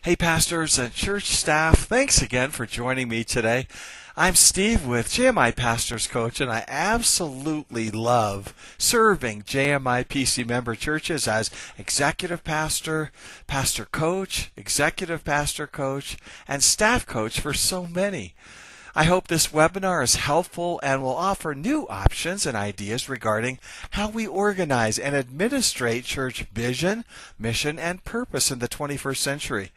Hey, pastors and church staff, thanks again for joining me today. I'm Steve with JMI Pastors Coach, and I absolutely love serving JMI PC member churches as executive pastor, pastor coach, executive pastor coach, and staff coach for so many. I hope this webinar is helpful and will offer new options and ideas regarding how we organize and administrate church vision, mission, and purpose in the 21st century.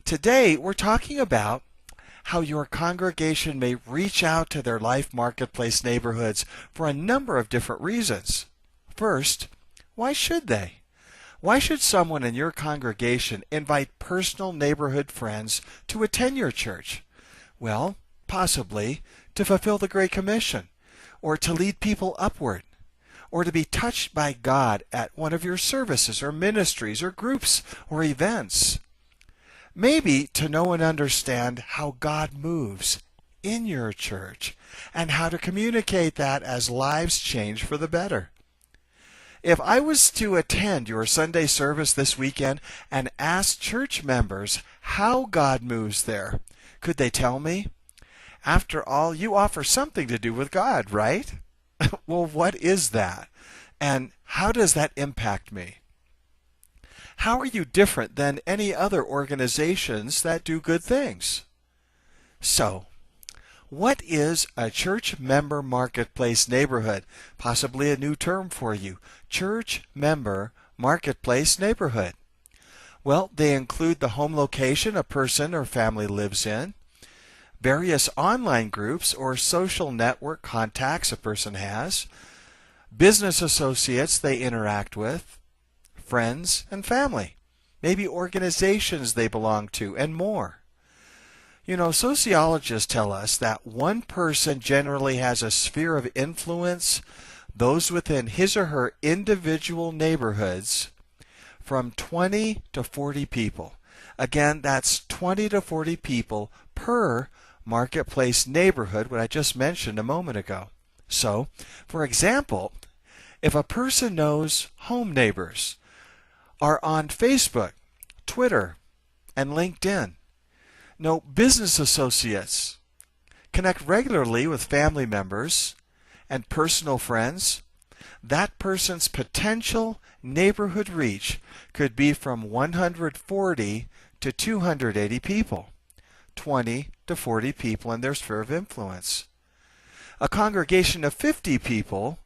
Today, we're talking about how your congregation may reach out to their life marketplace neighborhoods for a number of different reasons. First, why should they? Why should someone in your congregation invite personal neighborhood friends to attend your church? Well, possibly to fulfill the Great Commission, or to lead people upward, or to be touched by God at one of your services or ministries or groups or events. Maybe to know and understand how God moves in your church and how to communicate that as lives change for the better. If I was to attend your Sunday service this weekend and ask church members how God moves there, could they tell me? After all, you offer something to do with God, right? Well, what is that? And how does that impact me? How are you different than any other organizations that do good things? So, what is a church member marketplace neighborhood? Possibly a new term for you. Church member marketplace neighborhood. Well, they include the home location a person or family lives in, various online groups or social network contacts a person has, business associates they interact with, friends and family, maybe organizations they belong to, and more. You know, sociologists tell us that one person generally has a sphere of influence, those within his or her individual neighborhoods, from 20 to 40 people. Again, that's 20 to 40 people per marketplace neighborhood, what I just mentioned a moment ago. So, for example, if a person knows home neighbors are on Facebook, Twitter, and LinkedIn, know business associates, connect regularly with family members and personal friends, that person's potential neighborhood reach could be from 140 to 280 people. 20 to 40 people in their sphere of influence. A congregation of 50 people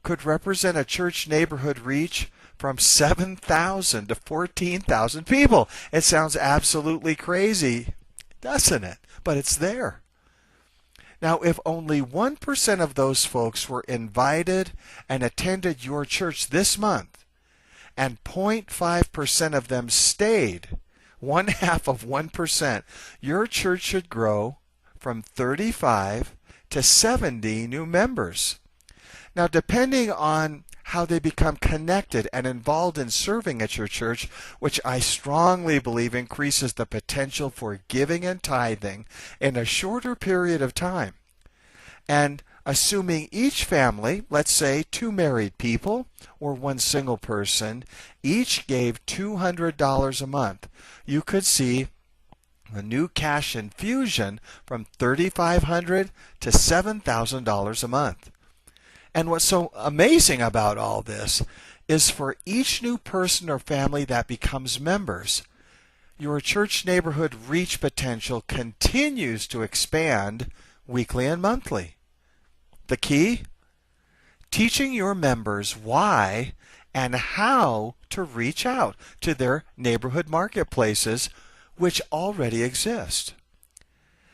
could represent a church neighborhood reach from 7,000 to 14,000 people. It sounds absolutely crazy, doesn't it? But it's there. Now, if only 1% of those folks were invited and attended your church this month, and 0.5% of them stayed, 1/2 of 1%, your church should grow from 35 to 70 new members. Now, depending on how they become connected and involved in serving at your church, which I strongly believe increases the potential for giving and tithing in a shorter period of time. And assuming each family, let's say 2 married people or 1 single person, each gave $200 a month, you could see a new cash infusion from $3,500 to $7,000 a month. And what's so amazing about all this is for each new person or family that becomes members, your church neighborhood reach potential continues to expand weekly and monthly. The key? Teaching your members why and how to reach out to their neighborhood marketplaces, which already exist.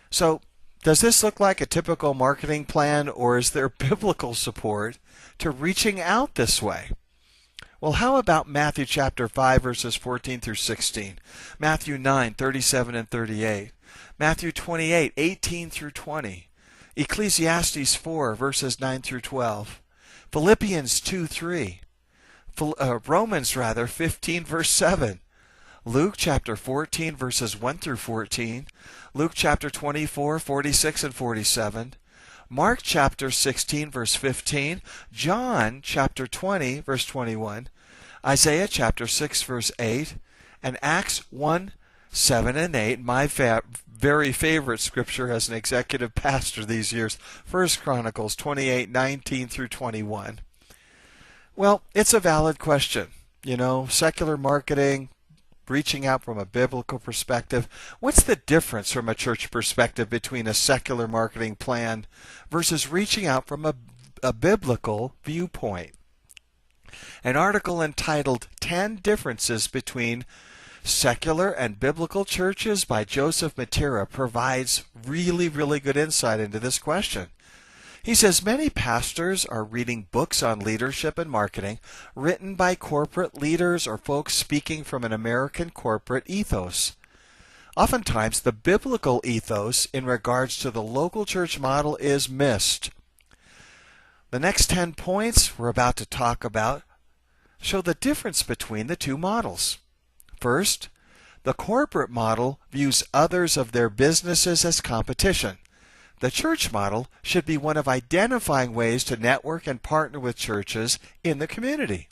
So, does this look like a typical marketing plan, or is there biblical support to reaching out this way? Well, how about Matthew chapter 5, verses 14 through 16, Matthew 9, 37 and 38, Matthew 28, 18 through 20, Ecclesiastes 4, verses 9 through 12, Philippians 2, 3, Romans 15, verse 7, Luke chapter 14, verses 1 through 14, Luke chapter 24, 46 and 47, Mark chapter 16, verse 15, John chapter 20, verse 21, Isaiah chapter 6, verse 8, and Acts 1, 7 and 8, my very favorite scripture as an executive pastor these years, 1 Chronicles 28:19 through 21. Well, it's a valid question. Secular marketing, reaching out from a biblical perspective. What's the difference from a church perspective between a secular marketing plan versus reaching out from a biblical viewpoint? An article entitled 10 Differences Between Secular and Biblical Churches by Joseph Matera provides really, really good insight into this question. He says many pastors are reading books on leadership and marketing written by corporate leaders or folks speaking from an American corporate ethos. Oftentimes, the biblical ethos in regards to the local church model is missed. The next 10 points we're about to talk about show the difference between the two models. First, the corporate model views others of their businesses as competition. The church model should be one of identifying ways to network and partner with churches in the community.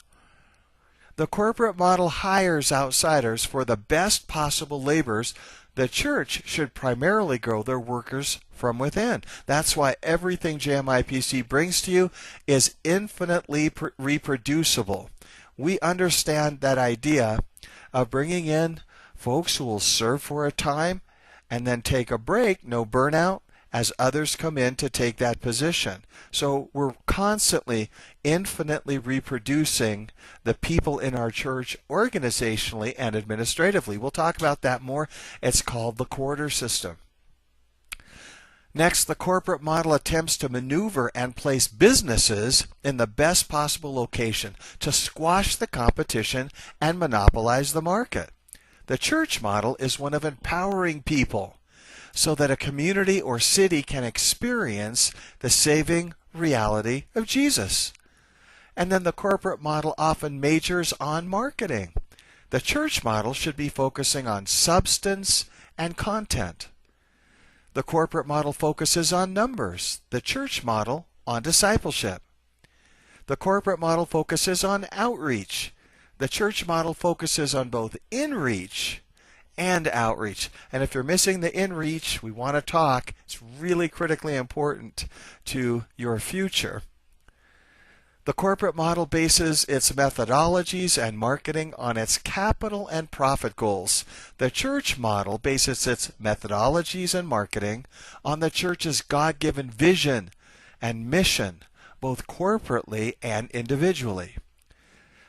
The corporate model hires outsiders for the best possible laborers. The church should primarily grow their workers from within. That's why everything JMI PC brings to you is infinitely reproducible. We understand that idea of bringing in folks who will serve for a time and then take a break, no burnout, as others come in to take that position. So we're constantly, infinitely reproducing the people in our church organizationally and administratively. We'll talk about that more. It's called the quarter system. Next, the corporate model attempts to maneuver and place businesses in the best possible location to squash the competition and monopolize the market. The church model is one of empowering people so that a community or city can experience the saving reality of Jesus. And then the corporate model often majors on marketing. The church model should be focusing on substance and content. The corporate model focuses on numbers. The church model on discipleship. The corporate model focuses on outreach. The church model focuses on both inreach and outreach. And if you're missing the inreach, we want to talk. It's really critically important to your future. The corporate model bases its methodologies and marketing on its capital and profit goals. The church model bases its methodologies and marketing on the church's God-given vision and mission, both corporately and individually.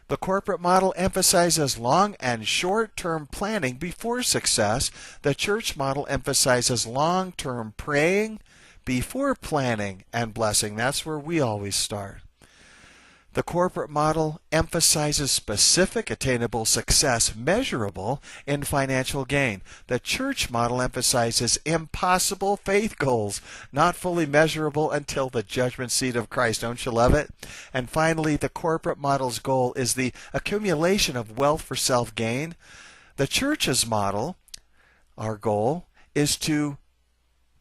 The corporate model emphasizes long and short-term planning before success. The church model emphasizes long-term praying before planning and blessing. That's where we always start. The corporate model emphasizes specific attainable success measurable in financial gain. The church model emphasizes impossible faith goals, not fully measurable until the judgment seat of Christ. Don't you love it? And finally, the corporate model's goal is the accumulation of wealth for self-gain. The church's model, our goal, is to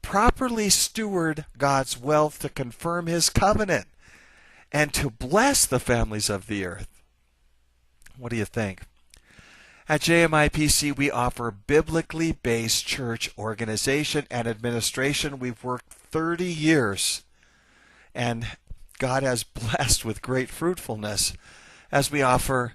properly steward God's wealth to confirm His covenant and to bless the families of the earth. What do you think? At JMI PC, we offer biblically based church organization and administration. We've worked 30 years, and God has blessed with great fruitfulness as we offer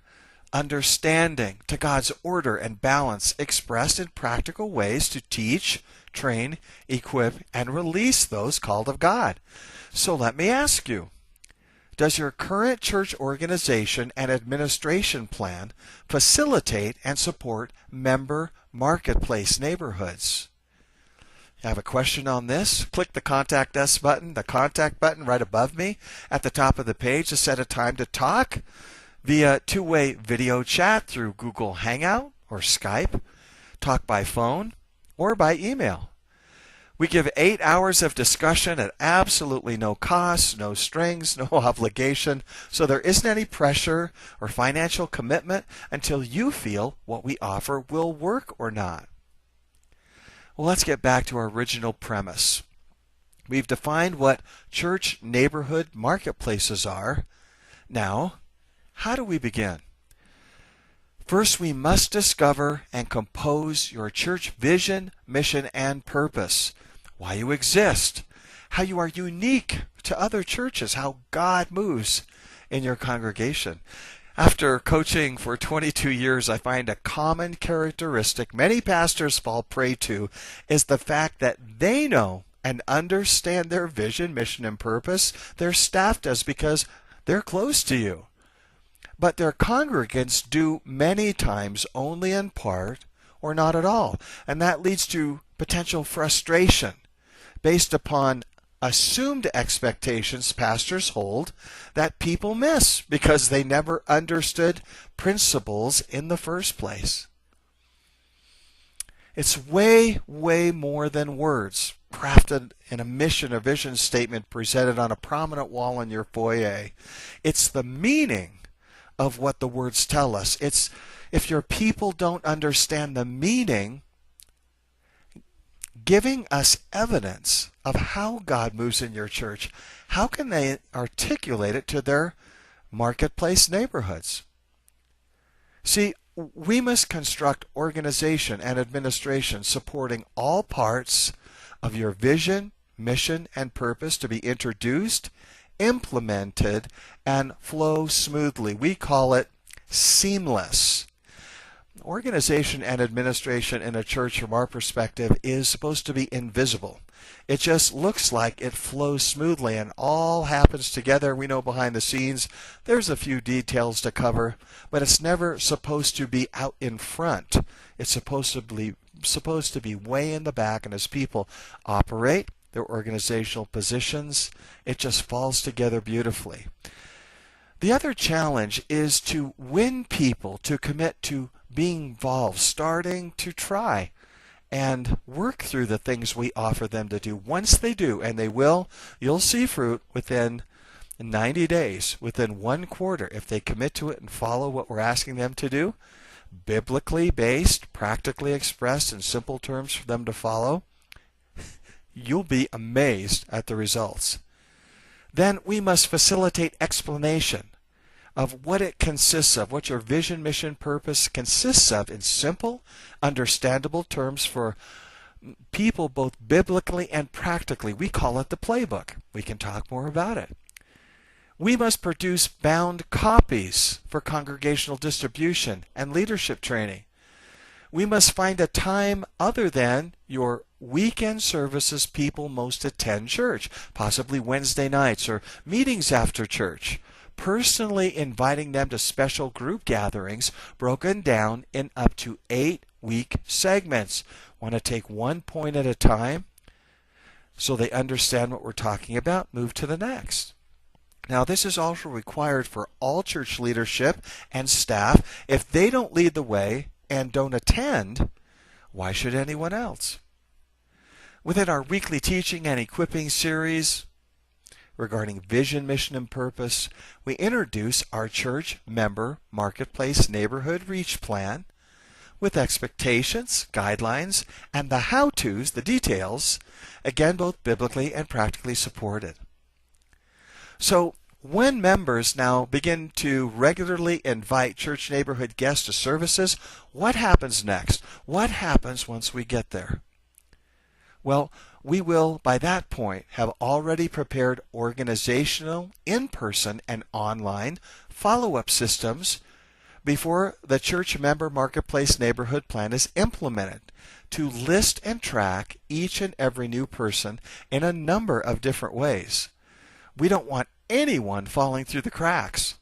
understanding to God's order and balance expressed in practical ways to teach, train, equip, and release those called of God. So let me ask you, does your current church organization and administration plan facilitate and support member marketplace neighborhoods? You have a question on this? Click the Contact Us button, the contact button right above me at the top of the page to set a time to talk via two-way video chat through Google Hangout or Skype, talk by phone, or by email. We give 8 hours of discussion at absolutely no cost, no strings, no obligation, so there isn't any pressure or financial commitment until you feel what we offer will work or not. Well, let's get back to our original premise. We've defined what church neighborhood marketplaces are. Now, how do we begin? First, we must discover and compose your church vision, mission, and purpose. Why you exist, how you are unique to other churches, how God moves in your congregation. After coaching for 22 years, I find a common characteristic many pastors fall prey to is the fact that they know and understand their vision, mission, and purpose. Their staff does because they're close to you. But their congregants do many times only in part or not at all. And that leads to potential frustration based upon assumed expectations pastors hold that people miss because they never understood principles in the first place. It's way, way more than words crafted in a mission or vision statement presented on a prominent wall in your foyer. It's the meaning of what the words tell us. It's if your people don't understand the meaning, giving us evidence of how God moves in your church, how can they articulate it to their marketplace neighborhoods? See, we must construct organization and administration supporting all parts of your vision, mission, and purpose to be introduced, implemented, and flow smoothly. We call it seamless. Organization and administration in a church, from our perspective, is supposed to be invisible. It just looks like it flows smoothly and all happens together. We know behind the scenes there's a few details to cover, but it's never supposed to be out in front. It's supposed to be way in the back, and as people operate their organizational positions, it just falls together beautifully. The other challenge is to win people to commit to being involved, starting to try and work through the things we offer them to do. Once they do, and they will, you'll see fruit within 90 days, within 1 quarter, if they commit to it and follow what we're asking them to do, biblically based, practically expressed in simple terms for them to follow. You'll be amazed at the results. Then we must facilitate explanation of what it consists of, what your vision, mission, purpose consists of in simple, understandable terms for people both biblically and practically. We call it the playbook. We can talk more about it. We must produce bound copies for congregational distribution and leadership training. We must find a time other than your weekend services people most attend church, possibly Wednesday nights or meetings after church, personally inviting them to special group gatherings broken down in up to 8-week segments. Want to take one point at a time so they understand what we're talking about, move to the next. Now, this is also required for all church leadership and staff. If they don't lead the way and don't attend, why should anyone else? Within our weekly teaching and equipping series regarding vision, mission, and purpose, we introduce our church member marketplace neighborhood reach plan with expectations, guidelines, and the how-tos, the details, again both biblically and practically supported. So when members now begin to regularly invite church neighborhood guests to services, what happens next? What happens once we get there? Well, we will, by that point, have already prepared organizational, in-person, and online follow-up systems before the church member marketplace neighborhood plan is implemented to list and track each and every new person in a number of different ways. We don't want anyone falling through the cracks.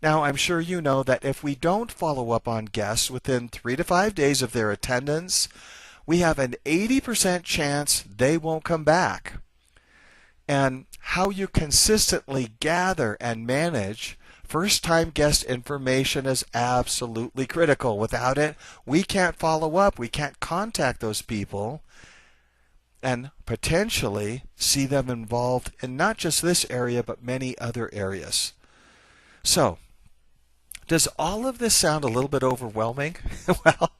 Now, I'm sure you know that if we don't follow up on guests within 3 to 5 days of their attendance, we have an 80% chance they won't come back. And how you consistently gather and manage first-time guest information is absolutely critical. Without it, we can't follow up. We can't contact those people and potentially see them involved in not just this area, but many other areas. So, does all of this sound a little bit overwhelming? Well,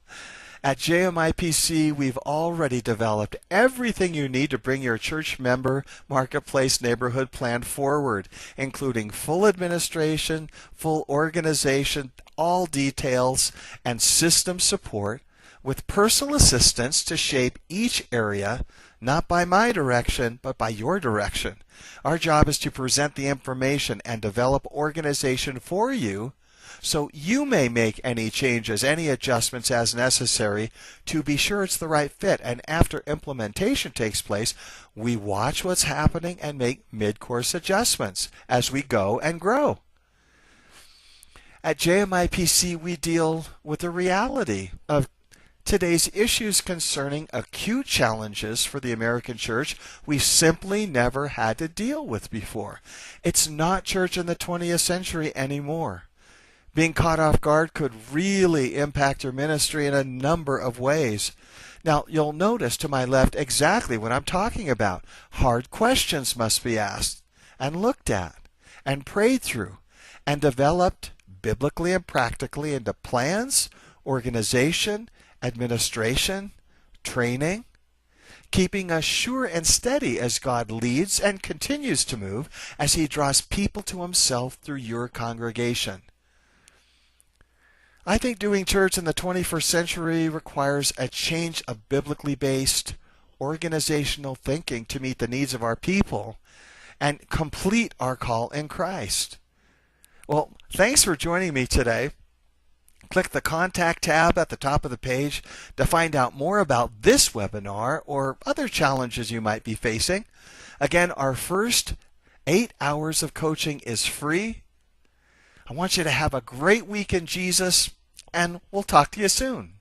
at JMI PC, we've already developed everything you need to bring your church member marketplace neighborhood plan forward, including full administration, full organization, all details and system support with personal assistance to shape each area, not by my direction, but by your direction. Our job is to present the information and develop organization for you so you may make any changes, any adjustments as necessary to be sure it's the right fit. And after implementation takes place, we watch what's happening and make mid-course adjustments as we go and grow. At JMI we deal with the reality of today's issues concerning acute challenges for the American church we simply never had to deal with before. It's not church in the 20th century anymore. Being caught off guard could really impact your ministry in a number of ways. Now, you'll notice to my left exactly what I'm talking about. Hard questions must be asked and looked at and prayed through and developed biblically and practically into plans, organization, administration, training, keeping us sure and steady as God leads and continues to move as He draws people to Himself through your congregation. I think doing church in the 21st century requires a change of biblically based organizational thinking to meet the needs of our people and complete our call in Christ. Well, thanks for joining me today. Click the Contact tab at the top of the page to find out more about this webinar or other challenges you might be facing. Again, our first 8 hours of coaching is free. I want you to have a great week in Jesus, and we'll talk to you soon.